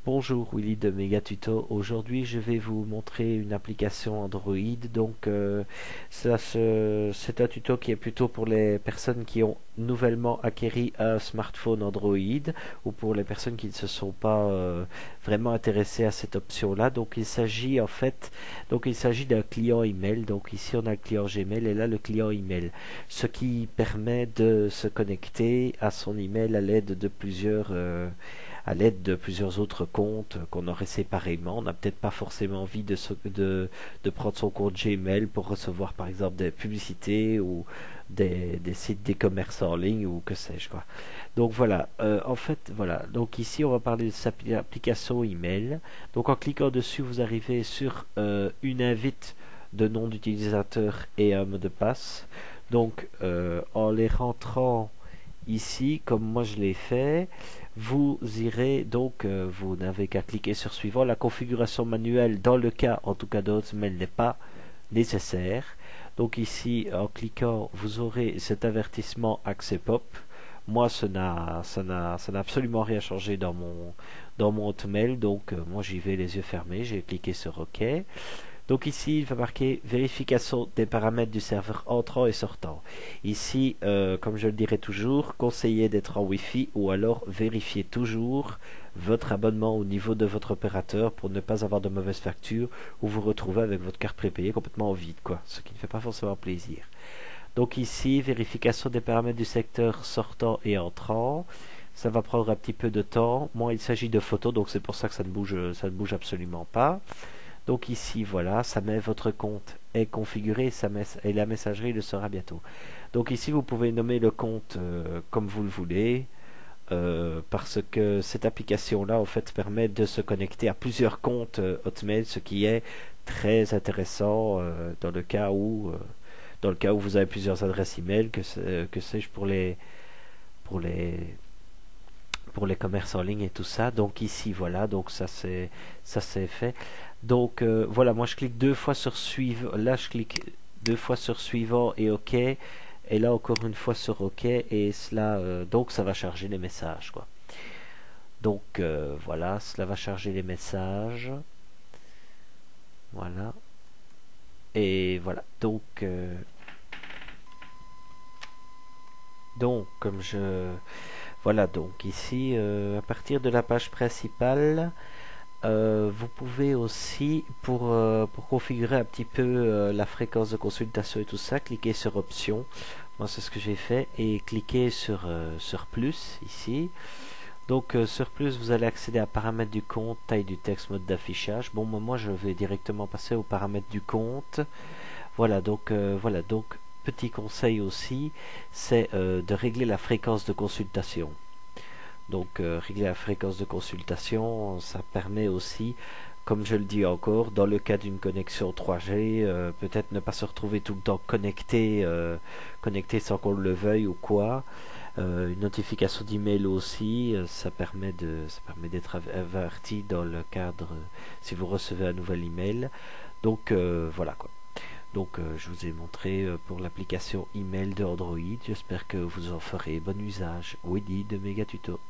Bonjour Willy de Megatuto. Aujourd'hui je vais vous montrer une application Android. Donc c'est un tuto qui est plutôt pour les personnes qui ont nouvellement acquéri un smartphone Android ou pour les personnes qui ne se sont pas vraiment intéressées à cette option-là. Donc il s'agit d'un client email. Donc ici on a le client Gmail et là le client email, ce qui permet de se connecter à son email à l'aide de plusieurs autres comptes qu'on aurait séparément. On n'a peut-être pas forcément envie de prendre son compte Gmail pour recevoir par exemple des publicités ou des sites d'e-commerce en ligne ou que sais-je quoi. Donc voilà, voilà. Donc ici on va parler de cette application email. Donc en cliquant dessus, vous arrivez sur une invite de nom d'utilisateur et un mot de passe. Donc en les rentrant ici, comme moi je l'ai fait, vous irez vous n'avez qu'à cliquer sur suivant. La configuration manuelle, dans le cas en tout cas d'Hotmail, n'est pas nécessaire. Donc ici, en cliquant, vous aurez cet avertissement accès pop. Moi, ça n'a absolument rien changé dans mon Hotmail. Donc moi j'y vais les yeux fermés. J'ai cliqué sur OK. Donc ici, il va marquer vérification des paramètres du serveur entrant et sortant. Ici, comme je le dirai toujours, conseillez d'être en Wi-Fi ou alors vérifiez toujours votre abonnement au niveau de votre opérateur pour ne pas avoir de mauvaises factures ou vous retrouver avec votre carte prépayée complètement vide, quoi, ce qui ne fait pas forcément plaisir. Donc ici, vérification des paramètres du secteur sortant et entrant. Ça va prendre un petit peu de temps. Moi, il s'agit de photos, donc c'est pour ça que ça ne bouge absolument pas. Donc ici, voilà, ça met votre compte est configuré et la messagerie le sera bientôt. Donc ici, vous pouvez nommer le compte comme vous le voulez, parce que cette application-là, en fait, permet de se connecter à plusieurs comptes Hotmail, ce qui est très intéressant dans le cas où vous avez plusieurs adresses email, que sais-je pour les pour les commerces en ligne et tout ça. Donc ici, voilà, donc ça c'est fait. Donc voilà, moi je clique deux fois sur suivant. Là, je clique deux fois sur suivant et OK. Et là encore une fois sur OK. Et cela, donc ça va charger les messages, quoi. Donc voilà, cela va charger les messages. Voilà. Et voilà. Donc comme je voilà, donc ici à partir de la page principale. Vous pouvez aussi, pour configurer un petit peu la fréquence de consultation et tout ça, cliquer sur Options. Moi, c'est ce que j'ai fait. Et cliquer sur Plus, ici. Donc, sur Plus, vous allez accéder à paramètres du compte, taille du texte, mode d'affichage. Bon, moi, je vais directement passer aux paramètres du compte. Voilà, donc petit conseil aussi, c'est de régler la fréquence de consultation. Donc régler la fréquence de consultation, ça permet aussi, comme je le dis encore, dans le cas d'une connexion 3G, peut-être ne pas se retrouver tout le temps connecté sans qu'on le veuille ou quoi. Une notification d'email aussi, ça permet d'être averti dans le cadre si vous recevez un nouvel email. Donc voilà quoi. Donc je vous ai montré pour l'application email de Android. J'espère que vous en ferez bon usage. Willy de Megatuto.